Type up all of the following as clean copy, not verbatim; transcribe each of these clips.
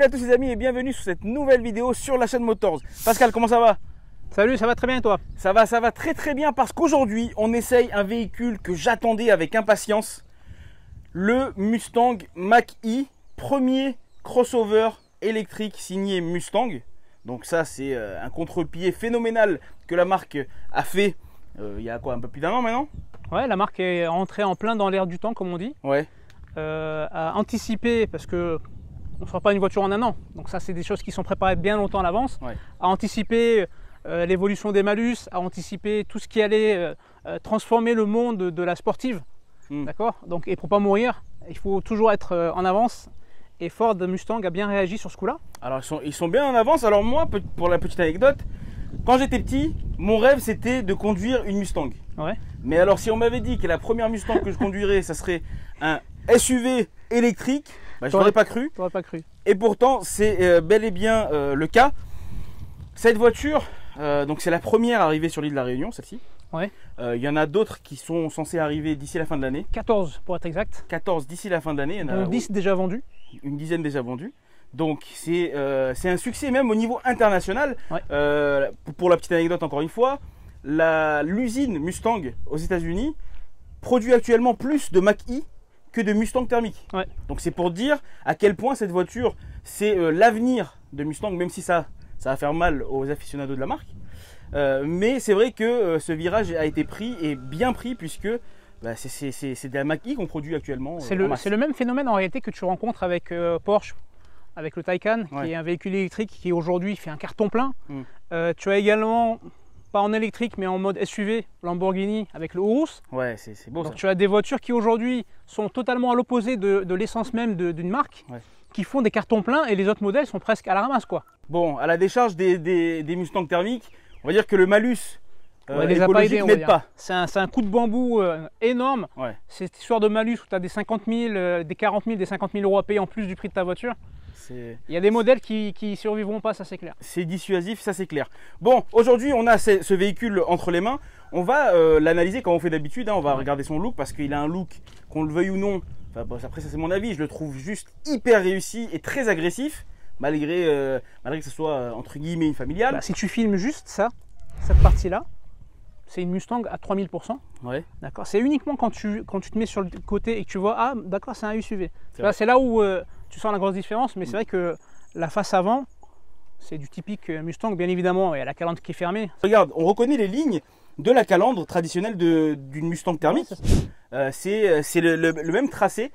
Salut à tous les amis et bienvenue sur cette nouvelle vidéo sur la chaîne Motors. Pascal, comment ça va? Salut, ça va très bien et toi? Ça va très bien parce qu'aujourd'hui on essaye un véhicule que j'attendais avec impatience. Le Mustang Mach-E, premier crossover électrique signé Mustang. Donc ça c'est un contre-pied phénoménal que la marque a fait il y a quoi, un peu plus d'un an maintenant? Ouais, la marque est rentrée en plein dans l'air du temps comme on dit. Ouais. A anticipé parce que on ne fera pas une voiture en un an. Donc ça c'est des choses qui sont préparées bien longtemps à l'avance. Ouais. A anticipé l'évolution des malus, a anticipé tout ce qui allait transformer le monde de la sportive. D'accord. Donc, et pour pas mourir, il faut toujours être en avance. Et Ford Mustang a bien réagi sur ce coup-là. Alors ils sont bien en avance. Alors moi, pour la petite anecdote, quand j'étais petit, mon rêve c'était de conduire une Mustang. Ouais. Mais alors si on m'avait dit que la première Mustang que je conduirais, ça serait un SUV électrique, bah, je n'aurais pas cru. T'aurais pas cru. Et pourtant, c'est bel et bien le cas. Cette voiture, donc c'est la première arrivée sur l'île de la Réunion, celle-ci. Ouais. Il y en a d'autres qui sont censés arriver d'ici la fin de l'année. 14 pour être exact. 14 d'ici la fin de l'année. Il y en a 10 déjà vendus. une dizaine déjà vendus. Donc c'est un succès même au niveau international. Ouais. Pour la petite anecdote encore une fois, l'usine Mustang aux États-Unis produit actuellement plus de Mach-E que de Mustang thermique. Ouais. Donc c'est pour dire à quel point cette voiture c'est l'avenir de Mustang, même si ça va faire mal aux aficionados de la marque. Mais c'est vrai que ce virage a été pris et bien pris puisque bah, c'est de la Mach-E qu'on produit actuellement. C'est le même phénomène en réalité que tu rencontres avec Porsche, avec le Taycan, Ouais. qui est un véhicule électrique qui aujourd'hui fait un carton plein. Tu as également, pas en électrique mais en mode SUV, Lamborghini avec le Urus. Ouais, c'est beau. Donc Ça. tu as des voitures qui aujourd'hui sont totalement à l'opposé de l'essence même d'une marque, Ouais. qui font des cartons pleins et les autres modèles sont presque à la ramasse quoi. Bon, à la décharge des Mustangs thermiques, on va dire que le malus Ouais, les a pas aidés, écologique on va n'aide dire. pas. C'est un coup de bambou énorme. Ouais. Cette histoire de malus où tu as des 50 000, des 40 000, des 50 000 euros à payer en plus du prix de ta voiture. Il y a des modèles qui survivront pas, ça c'est clair. C'est dissuasif, ça c'est clair. Bon, aujourd'hui on a ce véhicule entre les mains. On va l'analyser comme on fait d'habitude. Hein. On va regarder son look parce qu'il a un look, qu'on le veuille ou non. Enfin, bon, après ça c'est mon avis, je le trouve juste hyper réussi et très agressif. Malgré que ce soit entre guillemets une familiale. Bah, si tu filmes juste ça, cette partie-là, c'est une Mustang à 3000%. Ouais. D'accord. C'est uniquement quand tu te mets sur le côté et que tu vois, ah d'accord, c'est un SUV. vrai. C'est là où tu sens la grosse différence, mais c'est vrai que la face avant, c'est du typique Mustang, bien évidemment, il y a la calandre qui est fermée. Regarde, on reconnaît les lignes de la calandre traditionnelle d'une Mustang thermique. C'est le même tracé,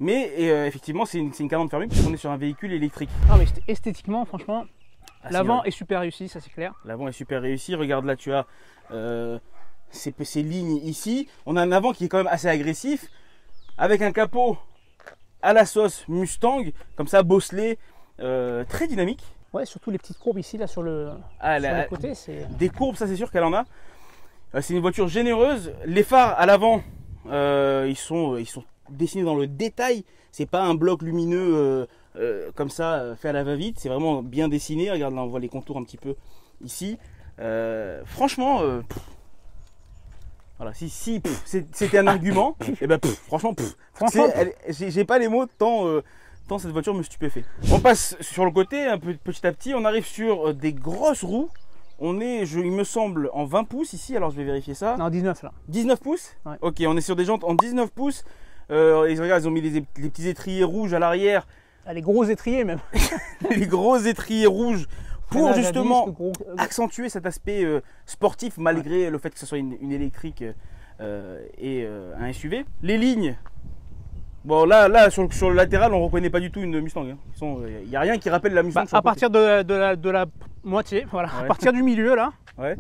mais effectivement c'est une calandre fermée puisqu'on est sur un véhicule électrique. Ah, mais esthétiquement, franchement, l'avant est super réussi, ça c'est clair. L'avant est super réussi. Regarde là, tu as ces lignes ici. On a un avant qui est quand même assez agressif, avec un capot à la sauce Mustang, comme ça bosselé, très dynamique. Ouais, surtout les petites courbes ici là sur le côté, c'est des courbes, ça c'est sûr qu'elle en a. C'est une voiture généreuse. Les phares à l'avant, ils sont dessinés dans le détail. C'est pas un bloc lumineux comme ça fait à la va-vite. C'est vraiment bien dessiné. Regarde là, on voit les contours un petit peu ici. Franchement, voilà, si c'était un argument, et ben franchement, j'ai pas les mots tant cette voiture me stupéfait. On passe sur le côté un peu petit à petit. On arrive sur des grosses roues. On est, il me semble, en 20 pouces ici. Alors je vais vérifier ça. Non, 19 là. 19 pouces. Ouais. Ok, on est sur des jantes en 19 pouces. Regarde, ils ont mis les petits étriers rouges à l'arrière. Ah, les gros étriers même. Les gros étriers rouges pour Freinage à justement disque, gros, accentuer cet aspect sportif malgré le fait que ce soit une électrique et un SUV. Les lignes, bon là sur le latéral on reconnaît pas du tout une Mustang. Il n'y a rien qui rappelle la Mustang. À partir de la moitié, voilà, Ouais. à partir du milieu là, Ouais.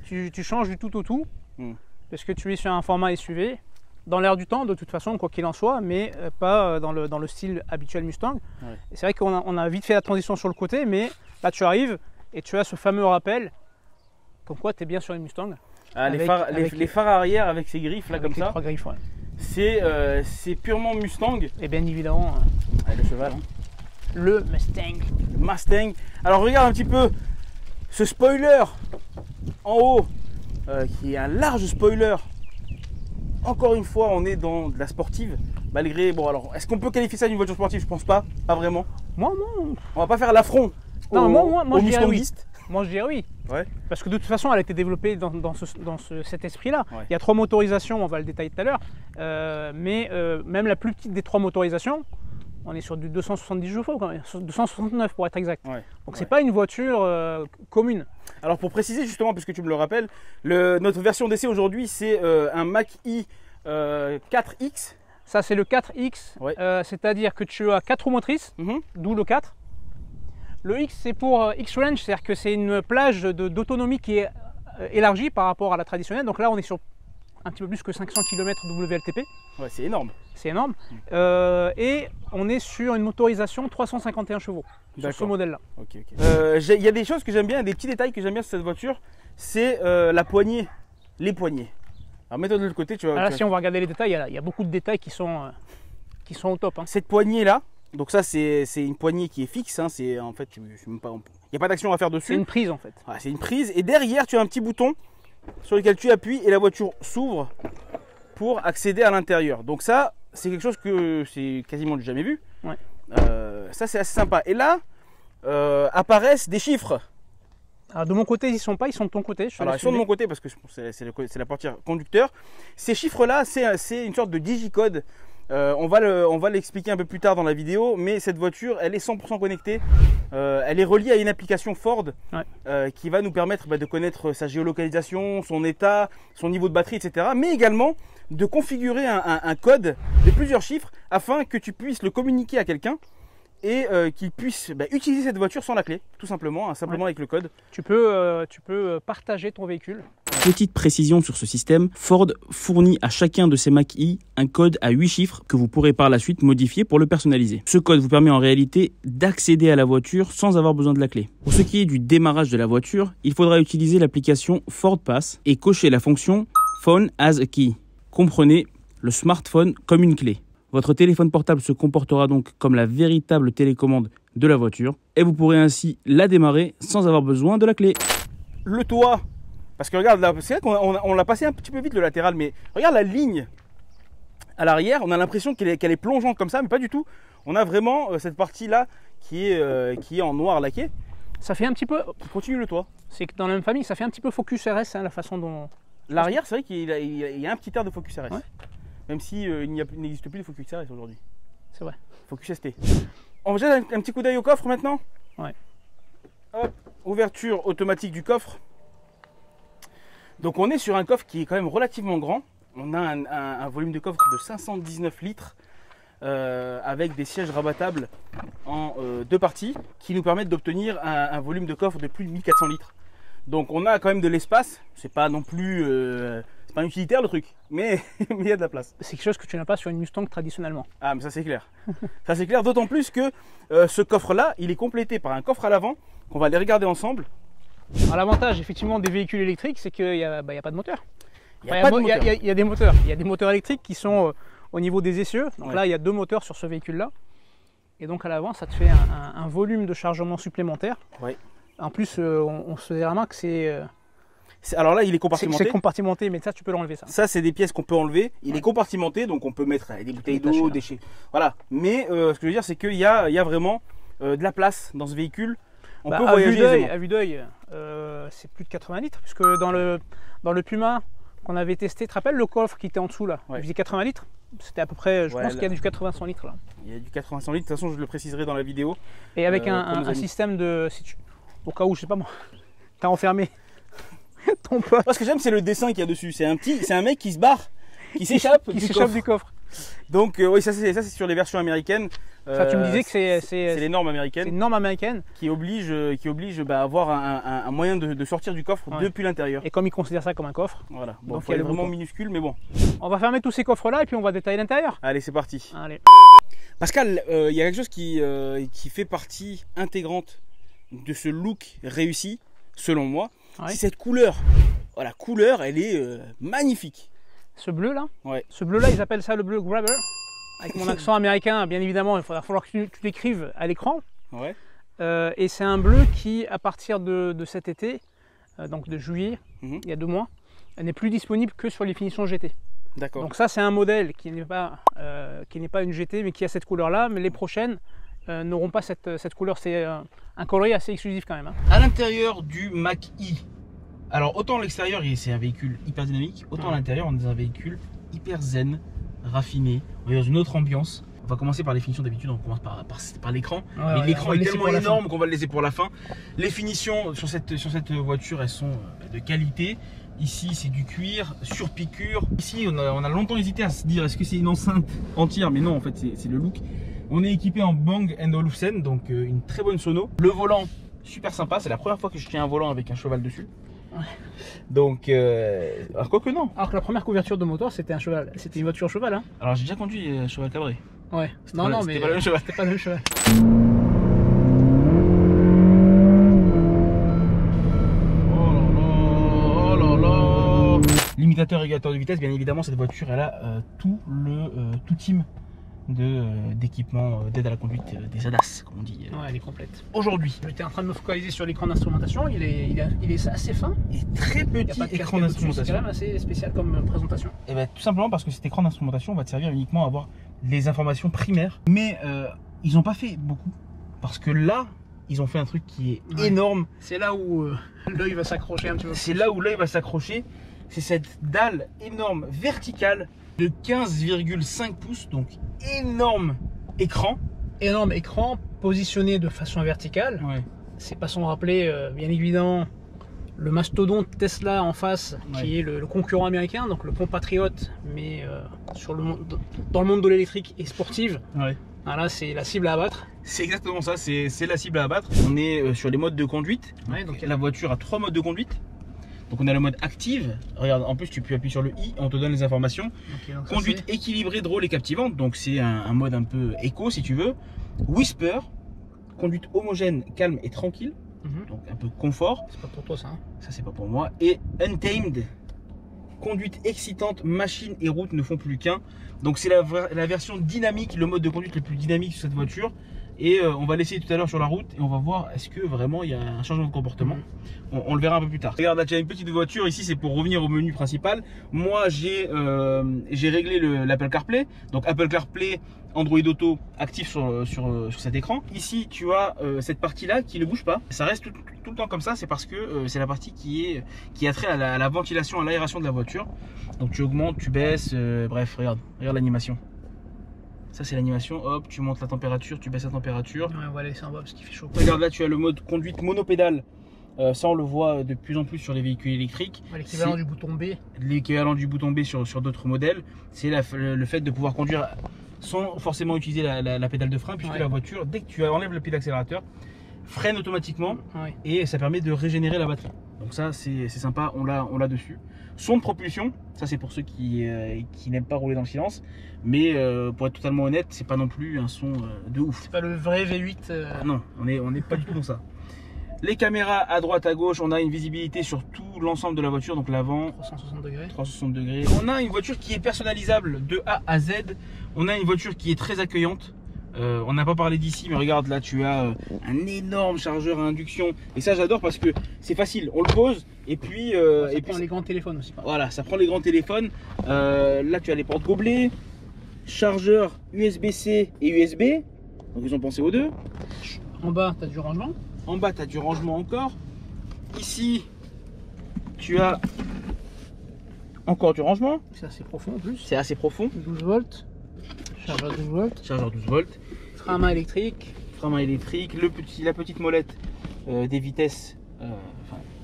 tu changes du tout au tout, Hmm. parce que tu es sur un format SUV, dans l'air du temps de toute façon, quoi qu'il en soit, mais pas dans le style habituel Mustang. Ouais. Et c'est vrai qu'on a vite fait la transition sur le côté, mais là tu arrives et tu as ce fameux rappel, comme quoi tu es bien sur une Mustang. Ah, Avec les phares arrière avec ces griffes là avec comme les ça, 3 griffes, ouais. c'est purement Mustang. Et bien évidemment, Le cheval. Hein. le Mustang. Le Mustang. Alors regarde un petit peu ce spoiler en haut, qui est un large spoiler. Encore une fois, on est dans de la sportive. Malgré, bon alors, est-ce qu'on peut qualifier ça d'une voiture sportive? Je pense pas, pas vraiment. Moi, On va pas faire l'affront moi, aux je dirais oui. mustanguistes. Moi, je dirais oui. Ouais. Parce que de toute façon, elle a été développée dans cet esprit-là. Ouais. Il y a 3 motorisations, on va le détailler tout à l'heure. Même la plus petite des 3 motorisations, on est sur du 270 chevaux, quand même, 269 pour être exact. Ouais. Donc c'est pas une voiture commune. Alors pour préciser justement, puisque tu me le rappelles, notre version d'essai aujourd'hui c'est un Mach-E 4X. Ça c'est le 4X, Ouais. c'est-à-dire que tu as 4 roues motrices, d'où le 4. Le X c'est pour X-Range, c'est-à-dire que c'est une plage d'autonomie qui est élargie par rapport à la traditionnelle. Donc là on est sur un petit peu plus que 500 km WLTP. Ouais, c'est énorme. C'est énorme. Et on est sur une motorisation 351 chevaux sur ce modèle-là. Ok, ok. Il y a des choses que j'aime bien, des petits détails que j'aime bien sur cette voiture, c'est la poignée, les poignées. Alors mets-toi de l'autre côté, tu vois. Là, si on va regarder les détails, il y a beaucoup de détails qui sont au top. Hein. Cette poignée-là, donc ça c'est une poignée qui est fixe, hein, c'est en fait, il n'y a pas d'action à faire dessus. C'est une prise en fait. Ah, c'est une prise et derrière tu as un petit bouton sur lequel tu appuies et la voiture s'ouvre pour accéder à l'intérieur. Donc ça, c'est quelque chose que c'est quasiment du jamais vu. Ouais. Ça c'est assez sympa. Et là, apparaissent des chiffres. Alors de mon côté, ils sont pas, ils sont de ton côté. Alors ils sont de mon côté parce que c'est la portière conducteur. Ces chiffres-là, c'est une sorte de digicode. On va l'expliquer un peu plus tard dans la vidéo, mais cette voiture, elle est 100% connectée. Elle est reliée à une application Ford qui va nous permettre de connaître sa géolocalisation, son état, son niveau de batterie, etc. Mais également de configurer un code de plusieurs chiffres afin que tu puisses le communiquer à quelqu'un et qu'il puisse utiliser cette voiture sans la clé, tout simplement, avec le code. Tu peux partager ton véhicule. Petite précision sur ce système, Ford fournit à chacun de ses Mach-E un code à 8 chiffres que vous pourrez par la suite modifier pour le personnaliser. Ce code vous permet en réalité d'accéder à la voiture sans avoir besoin de la clé. Pour ce qui est du démarrage de la voiture, il faudra utiliser l'application Ford Pass et cocher la fonction Phone as a Key. Comprenez le smartphone comme une clé. Votre téléphone portable se comportera donc comme la véritable télécommande de la voiture et vous pourrez ainsi la démarrer sans avoir besoin de la clé. Le toit, parce que regarde là, c'est vrai qu'on l'a passé un petit peu vite le latéral, mais regarde la ligne à l'arrière, on a l'impression qu'elle est plongeante comme ça, mais pas du tout. On a vraiment cette partie là qui est en noir laqué. Ça fait un petit peu. Continue le toit. C'est que dans la même famille, ça fait un petit peu Focus RS, hein, la façon dont. L'arrière, c'est vrai qu'il y a un petit air de Focus RS. Ouais. Même si il n'existe plus de Focus RS aujourd'hui. C'est vrai. Focus ST. On jette un petit coup d'œil au coffre maintenant. Ouais. Hop, ouverture automatique du coffre. Donc on est sur un coffre qui est quand même relativement grand. On a un volume de coffre de 519 litres avec des sièges rabattables en 2 parties qui nous permettent d'obtenir un volume de coffre de plus de 1400 litres. Donc on a quand même de l'espace. C'est pas non plus c'est pas un utilitaire le truc, mais il y a de la place. C'est quelque chose que tu n'as pas sur une Mustang traditionnellement. Ah mais ça c'est clair. Ça c'est clair, d'autant plus que ce coffre là, il est complété par un coffre à l'avant qu'on va aller regarder ensemble. Alors l'avantage effectivement des véhicules électriques, c'est qu'il n'y a pas de moteur. Il y a des moteurs. Il y a des moteurs électriques qui sont au niveau des essieux. Donc là, il y a 2 moteurs sur ce véhicule-là. Et donc à l'avant, ça te fait un volume de chargement supplémentaire. Ouais. En plus, on se dit vraiment que c'est... alors là, il est compartimenté. C'est compartimenté, mais ça, tu peux l'enlever. Ça, c'est des pièces qu'on peut enlever. Il est compartimenté, donc on peut mettre des bouteilles d'eau, des déchets. Voilà. Mais ce que je veux dire, c'est qu'il y a vraiment de la place dans ce véhicule. On peut voyager à vue d'œil, c'est plus de 80 litres, puisque dans le Puma qu'on avait testé, tu te rappelles le coffre qui était en dessous là, il faisait 80 litres. C'était à peu près, je pense qu'il y a du 80-100 litres là. Il y a du 80-100 litres, de toute façon je le préciserai dans la vidéo. Et avec un système de, au cas où, je sais pas moi, t'as enfermé ton pote. Moi ce que j'aime c'est le dessin qu'il y a dessus, c'est un mec qui se barre, qui s'échappe du coffre. Donc oui, ça c'est sur les versions américaines. Ça, tu me disais que c'est les normes américaines. C'est une norme américaine qui oblige à avoir un moyen de sortir du coffre depuis l'intérieur. Et comme ils considèrent ça comme un coffre. Voilà. Bon, il est vraiment minuscule, mais bon. On va fermer tous ces coffres là et puis on va détailler l'intérieur. Allez, c'est parti. Allez. Pascal, il y a quelque chose qui fait partie intégrante de ce look réussi, selon moi. Ouais. C'est cette couleur. Voilà, la couleur, elle est magnifique. Ce bleu là, ouais. Ce bleu là, ils appellent ça le bleu grabber. Avec mon accent américain, bien évidemment, il va falloir que tu l'écrives à l'écran. Ouais. Et c'est un bleu qui, à partir de cet été, donc de juillet, il y a 2 mois, n'est plus disponible que sur les finitions GT. D'accord. Donc ça, c'est un modèle qui n'est pas une GT, mais qui a cette couleur-là. Mais les prochaines n'auront pas cette couleur. C'est un coloris assez exclusif quand même. Hein. À l'intérieur du Mach-E, alors autant l'extérieur c'est un véhicule hyper dynamique, autant à l'intérieur on est dans un véhicule hyper zen, raffiné, on est dans une autre ambiance. On va commencer par les finitions d'habitude, on commence par l'écran. Ouais, mais l'écran est tellement énorme qu'on va le laisser pour la fin. Les finitions sur cette voiture, elles sont de qualité. Ici c'est du cuir, sur piqûre. Ici on a longtemps hésité à se dire est-ce que c'est une enceinte entière, mais non en fait c'est le look. On est équipé en Bang & Olufsen, donc une très bonne sono. Le volant, super sympa, c'est la première fois que je tiens un volant avec un cheval dessus. Ouais. Donc, alors quoi que non. Alors que la première couverture de moteur c'était un cheval, c'était une voiture cheval. Hein. Alors j'ai déjà conduit un cheval cabré. Ouais, mais pas le même cheval. C'était pas le même cheval. Oh là là. Limitateur et régulateur de vitesse, bien évidemment cette voiture elle a tout team d'équipement d'aide à la conduite des ADAS comme on dit. Ouais, elle est complète. Aujourd'hui, j'étais en train de me focaliser sur l'écran d'instrumentation, il est assez fin. Et très petit écran d'instrumentation. C'est quand même assez spécial comme présentation. Et bien tout simplement parce que cet écran d'instrumentation va te servir uniquement à avoir les informations primaires. Mais ils n'ont pas fait beaucoup. Parce que là, ils ont fait un truc qui est énorme. C'est là où l'œil va s'accrocher un petit peu. C'est là où l'œil va s'accrocher. C'est cette dalle énorme verticale de 15,5 pouces, donc énorme écran. Énorme écran positionné de façon verticale. Ouais. C'est pas sans rappeler, bien évidemment, le mastodonte Tesla en face, qui est le concurrent américain, donc le compatriote, mais dans le monde de l'électrique et sportive. Ouais. Voilà, c'est la cible à abattre. C'est exactement ça, c'est la cible à abattre. On est sur les modes de conduite. Ouais, donc la voiture a 3 modes de conduite. Donc on a le mode active, regarde en plus tu peux appuyer sur le i, on te donne les informations. Okay, conduite équilibrée, drôle et captivante, donc c'est un mode un peu éco si tu veux. Whisper, conduite homogène, calme et tranquille, donc un peu confort. C'est pas pour toi ça. Hein. Ça c'est pas pour moi. Et Untamed, conduite excitante, machine et route ne font plus qu'un. Donc c'est la version dynamique, le mode de conduite le plus dynamique sur cette voiture. Et on va l'essayer tout à l'heure sur la route et on va voir est-ce que vraiment il y a un changement de comportement. On le verra un peu plus tard. Regarde là tu as une petite voiture ici, c'est pour revenir au menu principal. Moi j'ai réglé l'Apple CarPlay. Donc Apple CarPlay, Android Auto actif sur cet écran. Ici tu as cette partie là qui ne bouge pas. Ça reste tout le temps comme ça, c'est parce que c'est la partie qui a trait à la ventilation, à l'aération de la voiture. Donc tu augmentes, tu baisses, bref regarde l'animation. Ça c'est l'animation, hop, tu montes la température, tu baisses la température. Ouais, on va laisser en bas parce qu'il fait chaud. Regarde là, tu as le mode conduite monopédale. Ça on le voit de plus en plus sur les véhicules électriques. Ouais, l'équivalent du bouton B. L'équivalent du bouton B sur d'autres modèles. C'est le fait de pouvoir conduire sans forcément utiliser la pédale de frein, puisque la voiture, dès que tu enlèves le pied d'accélérateur, freine automatiquement et ça permet de régénérer la batterie. Donc ça c'est sympa, on l'a dessus. Son de propulsion, ça c'est pour ceux qui n'aiment pas rouler dans le silence, mais pour être totalement honnête, c'est pas non plus un son de ouf. C'est pas le vrai V8. Non, on n'est pas du tout dans ça. Les caméras à droite, à gauche, on a une visibilité sur tout l'ensemble de la voiture, donc l'avant 360 degrés. On a une voiture qui est personnalisable de A à Z. On a une voiture qui est très accueillante. On n'a pas parlé d'ici, mais regarde là, tu as un énorme chargeur à induction. Et ça, j'adore parce que c'est facile. On le pose et puis. Ça prend les grands téléphones aussi. Voilà, ça prend les grands téléphones. Là, tu as les portes gobelets, chargeur USB-C et USB. Donc, ils ont pensé aux deux. En bas, tu as du rangement. En bas, tu as du rangement encore. Ici, tu as encore du rangement. C'est assez profond en plus. C'est assez profond. 12 volts. Chargeur 12 volts. Chargeur 12 volts. Frein à main électrique. Frein à main électrique. La petite molette des vitesses.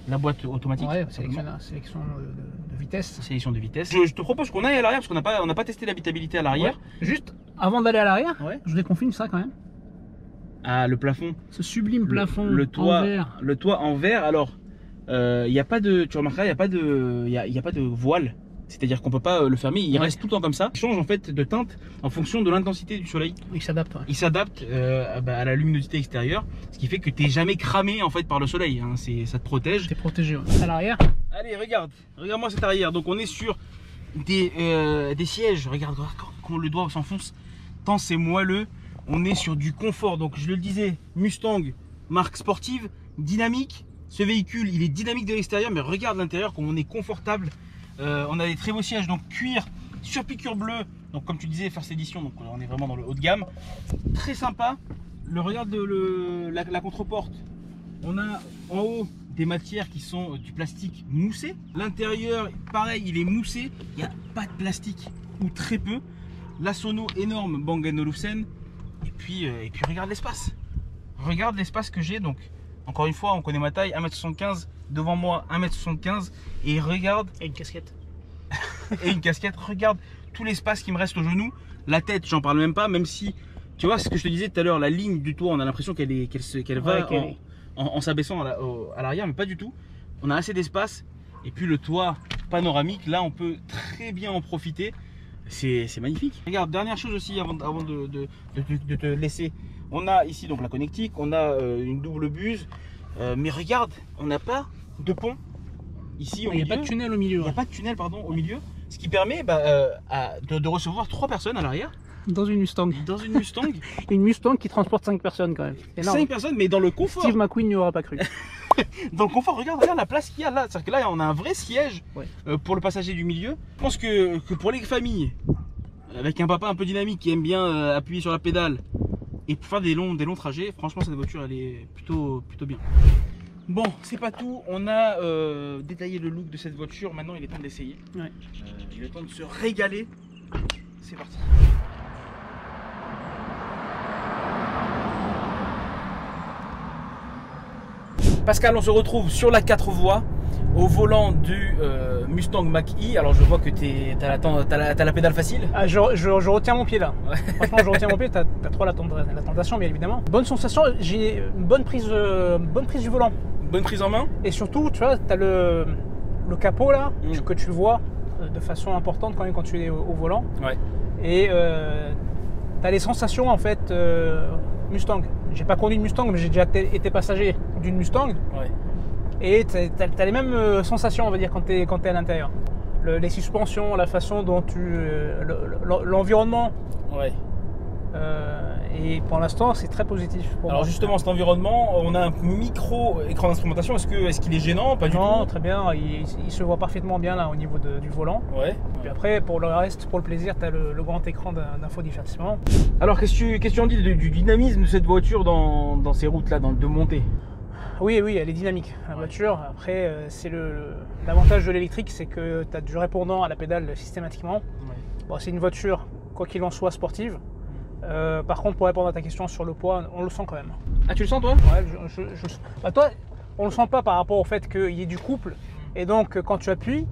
La boîte automatique. Ouais, sélection de vitesse. Sélection de vitesse. Je te propose qu'on aille à l'arrière parce qu'on n'a pas testé l'habitabilité à l'arrière. Ouais. Juste avant d'aller à l'arrière, je voulais qu'on filme ça quand même. Ah, le plafond. Ce sublime plafond le toit, en verre. Le toit en verre. Alors, il n'y a pas de. Tu remarqueras, il n'y a pas de voile. C'est-à-dire qu'on peut pas le fermer, il reste tout le temps comme ça. Il change en fait de teinte en fonction de l'intensité du soleil. Il s'adapte. Ouais. Il s'adapte à la luminosité extérieure, ce qui fait que tu n'es jamais cramé en fait par le soleil. Hein. Ça te protège. Tu es protégé. À l'arrière. Allez, regarde-moi cet arrière. Donc on est sur des sièges. Regarde comment le doigt s'enfonce. Tant c'est moelleux. On est sur du confort. Donc je le disais, Mustang, marque sportive, dynamique. Ce véhicule, il est dynamique de l'extérieur, mais regarde l'intérieur, comme on est confortable. On a des très beaux sièges, donc cuir sur piqûre bleue. Donc comme tu disais, First Edition, donc on est vraiment dans le haut de gamme. Très sympa. Regarde la contre-porte. On a en haut des matières qui sont du plastique moussé. L'intérieur, pareil, il est moussé. Il n'y a pas de plastique ou très peu. La sono énorme Bang & Olufsen. Et puis regarde l'espace. Regarde l'espace que j'ai. Donc encore une fois, on connaît ma taille, 1m75. Devant moi, 1m75. Et regarde. Et une casquette. Et une casquette. Regarde tout l'espace qui me reste au genou. La tête, j'en parle même pas, même si, tu vois, ce que je te disais tout à l'heure, la ligne du toit, on a l'impression qu'elle va en s'abaissant à l'arrière, mais pas du tout. On a assez d'espace. Et puis le toit panoramique, là, on peut très bien en profiter. C'est magnifique. Regarde, dernière chose aussi avant de te laisser. On a ici donc la connectique, on a une double buse. Mais regarde, on n'a pas de pont ici au milieu. Il n'y a pas de tunnel au milieu. Il n'y a pas de tunnel, pardon, au milieu. Ce qui permet de recevoir 3 personnes à l'arrière. Dans une Mustang. Dans une Mustang. Une Mustang qui transporte 5 personnes quand même. Énorme. 5 personnes, mais dans le confort. Steve McQueen n'y aura pas cru. Dans le confort, regarde la place qu'il y a là. C'est-à-dire que là, on a un vrai siège pour le passager du milieu. Je pense que pour les familles, avec un papa un peu dynamique qui aime bien appuyer sur la pédale et pour faire des longs trajets, franchement, cette voiture, elle est plutôt bien. Bon, c'est pas tout. On a détaillé le look de cette voiture. Maintenant, il est temps d'essayer. Ouais. Il est temps de se régaler. C'est parti. Pascal, on se retrouve sur la 4 voies au volant du Mustang Mach-E. Alors je vois que t'as la pédale facile. Ah, je retiens mon pied là. Ouais. Franchement, je retiens mon pied. T'as trop la tentation, bien évidemment. Bonne sensation. J'ai une bonne prise du volant. Bonne prise en main. Et surtout, tu vois, t'as le capot là que tu vois de façon importante quand tu es au volant. Ouais. Et t'as les sensations en fait Mustang. J'ai pas conduit une Mustang, mais j'ai déjà été passager d'une Mustang. Ouais. Et t'as les mêmes sensations, on va dire, quand t'es à l'intérieur. Les suspensions, la façon dont l'environnement. Ouais. Et pour l'instant, c'est très positif. Alors justement, cet environnement, on a un micro écran d'instrumentation. Est-ce qu'il est gênant? Pas du tout. Non, très bien. Il se voit parfaitement bien là au niveau du volant. Ouais. Puis après, pour le reste, pour le plaisir, tu as le grand écran d'infodivertissement. Alors, qu'est-ce que tu en dis du dynamisme de cette voiture dans ces routes-là, de montée? Oui, elle est dynamique, la voiture. Après, c'est l'avantage de l'électrique, c'est que tu as du répondant à la pédale systématiquement. Ouais. Bon, c'est une voiture, quoi qu'il en soit, sportive. Par contre, pour répondre à ta question sur le poids, on le sent quand même. Ah, tu le sens toi? Ouais, bah, toi, on le sent pas par rapport au fait qu'il y ait du couple. Et donc, quand tu appuies,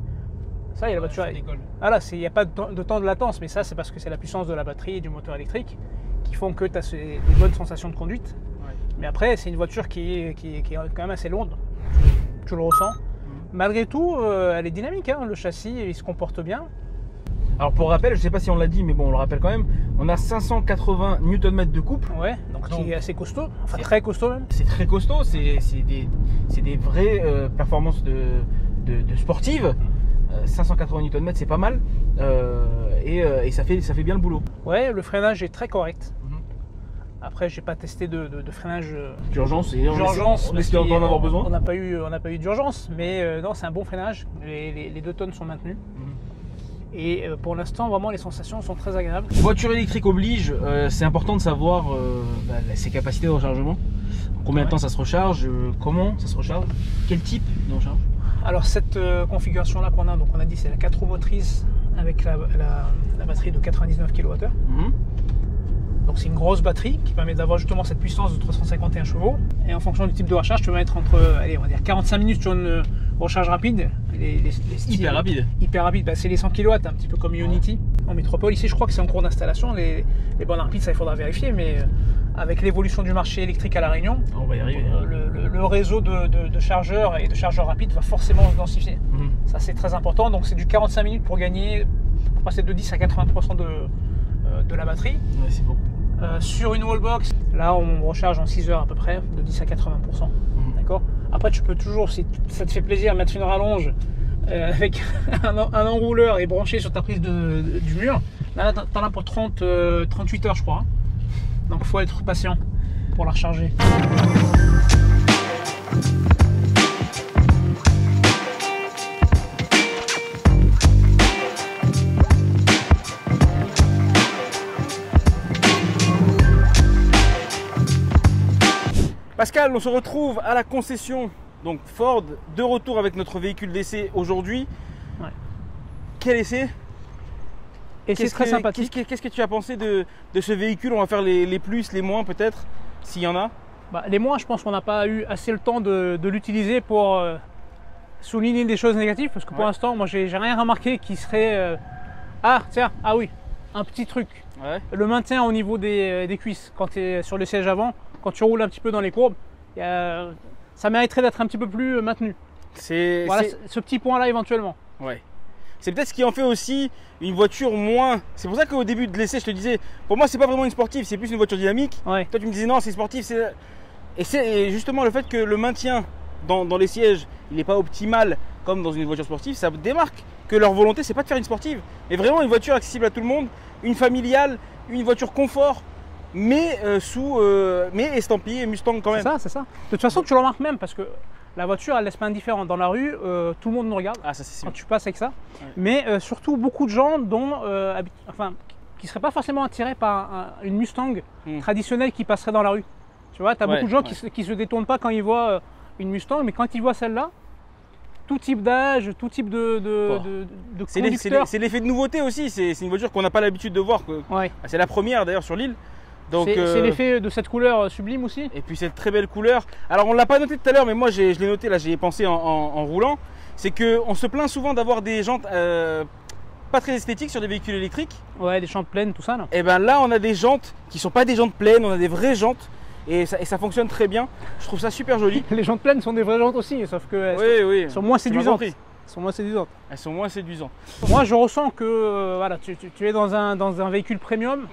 ça y est, la voiture décolle. Voilà, il n'y a pas de temps de latence, mais ça, c'est parce que c'est la puissance de la batterie et du moteur électrique qui font que tu as des bonnes sensations de conduite. Ouais. Mais après, c'est une voiture qui est quand même assez lourde. Tu le ressens. Malgré tout, elle est dynamique, hein, le châssis, il se comporte bien. Alors pour rappel, je ne sais pas si on l'a dit, mais bon, on le rappelle quand même, on a 580 Nm de couple. Ouais, donc qui est assez costaud, enfin très costaud même. C'est très costaud, c'est des vraies performances de sportives. 580 Nm, c'est pas mal, et ça fait bien le boulot. Ouais, le freinage est très correct. Après, j'ai pas testé de freinage d'urgence, parce qu'on va en avoir besoin. On n'a pas eu d'urgence, mais non, c'est un bon freinage. Les 2 tonnes sont maintenues. Et pour l'instant, vraiment, les sensations sont très agréables. Voiture électrique oblige, c'est important de savoir ses capacités de rechargement. Combien de temps ça se recharge, comment ça se recharge, quel type de recharge. Alors cette configuration-là qu'on a, donc on a dit c'est la 4 roues motrices avec la batterie de 99 kWh. Donc c'est une grosse batterie qui permet d'avoir justement cette puissance de 351 chevaux. Et en fonction du type de recharge, tu peux mettre entre, allez, on va dire 45 minutes sur une recharge rapide. Hyper rapide. Hyper rapide, bah, c'est les 100 kW, un petit peu comme Ionity. En métropole, ici je crois que c'est en cours d'installation. Les bornes rapides, ça il faudra vérifier, mais avec l'évolution du marché électrique à La Réunion, on va y arriver. Le réseau de chargeurs et de chargeurs rapides va forcément se densifier. Ça c'est très important, donc c'est du 45 minutes pour passer de 10 à 80% de la batterie. Ouais, c'est beaucoup. Sur une wallbox, là on recharge en 6 heures à peu près, de 10 à 80%. D'accord. Après tu peux toujours, si ça te fait plaisir, mettre une rallonge avec un enrouleur et brancher sur ta prise du mur. Là t'en as pour 38 heures je crois. Donc il faut être patient pour la recharger. génial, on se retrouve à la concession. Donc Ford, de retour avec notre véhicule d'essai aujourd'hui. Ouais. Quel essai? Et c'est très sympathique. Qu'est-ce que tu as pensé de ce véhicule? On va faire les plus, les moins peut-être, s'il y en a. Bah, les moins, je pense qu'on n'a pas eu assez le temps de l'utiliser pour souligner des choses négatives. Parce que pour l'instant, moi, j'ai rien remarqué qui serait... Ah, tiens, ah oui, un petit truc. Ouais. Le maintien au niveau des cuisses, quand tu es sur le siège avant, quand tu roules un petit peu dans les courbes, ça mériterait d'être un petit peu plus maintenu. Voilà, ce petit point-là éventuellement. Ouais. C'est peut-être ce qui en fait aussi une voiture moins... C'est pour ça qu'au début de l'essai, je te disais, pour moi, c'est pas vraiment une sportive, c'est plus une voiture dynamique. Ouais. Toi, tu me disais non, c'est sportif. Et c'est justement le fait que le maintien dans les sièges, il n'est pas optimal comme dans une voiture sportive, ça démarque que leur volonté, c'est pas de faire une sportive, mais vraiment une voiture accessible à tout le monde, une familiale, une voiture confort, mais mais estampillée Mustang quand même. C'est ça. De toute façon, tu le remarques même parce que la voiture, elle laisse pas indifférent. Dans la rue, tout le monde nous regarde quand tu passes avec ça. Ouais. Mais surtout, beaucoup de gens qui ne seraient pas forcément attirés par une Mustang traditionnelle qui passerait dans la rue. Tu vois, tu as beaucoup de gens qui se détournent pas quand ils voient une Mustang, mais quand ils voient celle-là, tout type d'âge, tout type de conducteur. C'est l'effet de nouveauté aussi. C'est une voiture qu'on n'a pas l'habitude de voir. Ouais. C'est la première d'ailleurs sur l'île. C'est l'effet de cette couleur sublime aussi. Et puis cette très belle couleur. Alors on ne l'a pas noté tout à l'heure, mais moi je l'ai noté là, j'y ai pensé en roulant. C'est qu'on se plaint souvent d'avoir des jantes pas très esthétiques sur des véhicules électriques. Ouais, des jantes pleines, tout ça. Et bien là on a des jantes qui ne sont pas des jantes pleines, on a des vraies jantes. Et ça fonctionne très bien. Je trouve ça super joli. Les jantes pleines sont des vraies jantes aussi, sauf qu'elles sont moins séduisantes. Elles sont moins séduisantes. Moi je ressens que voilà, tu es dans un véhicule premium.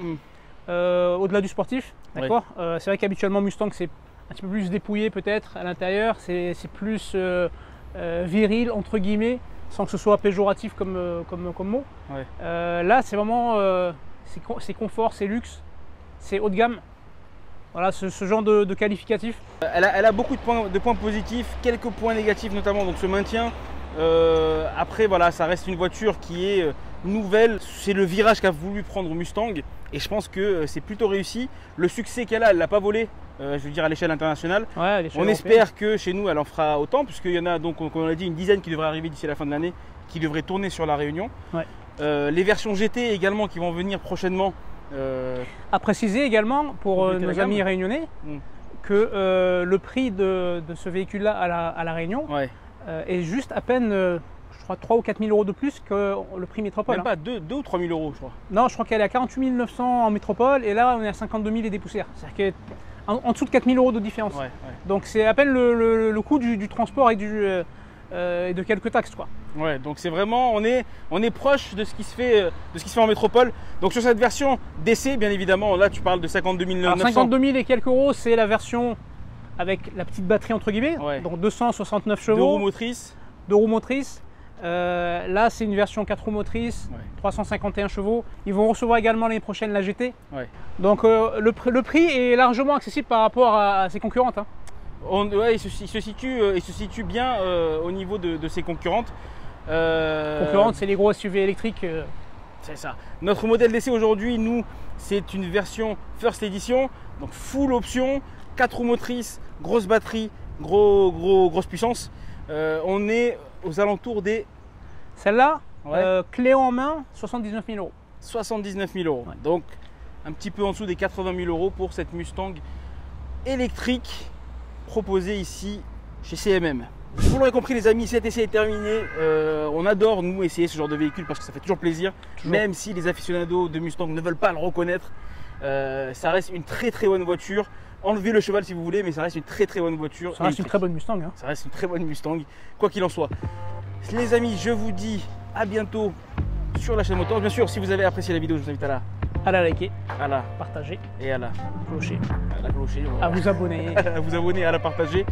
Au-delà du sportif, d'accord. C'est vrai qu'habituellement Mustang c'est un petit peu plus dépouillé peut-être à l'intérieur, c'est plus viril entre guillemets, sans que ce soit péjoratif comme mot. Ouais. Là c'est vraiment c'est confort, c'est luxe, c'est haut de gamme. Voilà ce genre de qualificatif. Elle a beaucoup de points positifs, quelques points négatifs notamment, donc ce maintien. Après voilà, ça reste une voiture qui est nouvelle, c'est le virage qu'a voulu prendre Mustang et je pense que c'est plutôt réussi. Le succès qu'elle a, elle ne l'a pas volé, je veux dire à l'échelle internationale. Ouais, on espère que chez nous elle en fera autant, puisqu'il y en a donc, comme on l'a dit, une dizaine qui devrait arriver d'ici la fin de l'année, qui devrait tourner sur la Réunion. Ouais. Les versions GT également qui vont venir prochainement. À préciser également pour nos amis réunionnais que le prix de ce véhicule là à la Réunion est juste à peine je crois 3 ou 4 000 euros de plus que le prix métropole. Même pas 2 ou 3 000 euros je crois. Non, je crois qu'elle est à 48 900 en métropole et là on est à 52 000 et des poussières. C'est-à-dire qu'en dessous de 4 000 euros de différence. Donc c'est à peine le coût du transport et de quelques taxes quoi. Ouais, donc c'est vraiment, on est proche de ce qui se fait en métropole. Donc sur cette version d'essai, bien évidemment, là tu parles de 52 900. Alors 52 000 et quelques euros, c'est la version avec la petite batterie entre guillemets, donc 269 chevaux. 2 roues motrices. Là c'est une version 4 roues motrices, 351 chevaux. Ils vont recevoir également l'année prochaine la GT. Donc le prix est largement accessible par rapport à ses concurrentes. Hein. Il se situe bien au niveau de ses concurrentes. Concurrentes, c'est les gros SUV électriques. C'est ça. Notre modèle d'essai aujourd'hui, nous, c'est une version First Edition, donc full option, 4 roues motrices, grosse batterie, grosse puissance. On est aux alentours des... Celle-là, clé en main, 79 000 euros. 79 000 euros. Ouais. Donc un petit peu en dessous des 80 000 euros pour cette Mustang électrique proposée ici chez CMM. Vous l'aurez compris les amis, cet essai est terminé. On adore nous essayer ce genre de véhicule parce que ça fait toujours plaisir. Même si les aficionados de Mustang ne veulent pas le reconnaître. Ça reste une très bonne voiture. Enlevez le cheval si vous voulez, mais ça reste une très bonne voiture. Ça reste une très bonne Mustang. Hein. Ça reste une très bonne Mustang, quoi qu'il en soit. Les amis, je vous dis à bientôt sur la chaîne Motors. Bien sûr, si vous avez apprécié la vidéo, je vous invite à la liker, à la partager et à la clocher. Voilà. À vous abonner. À vous abonner, à la partager.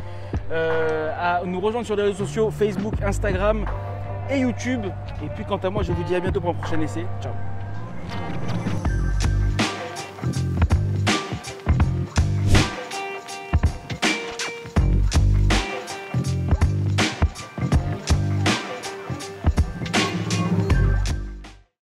À nous rejoindre sur les réseaux sociaux, Facebook, Instagram et YouTube. Et puis quant à moi, je vous dis à bientôt pour un prochain essai. Ciao.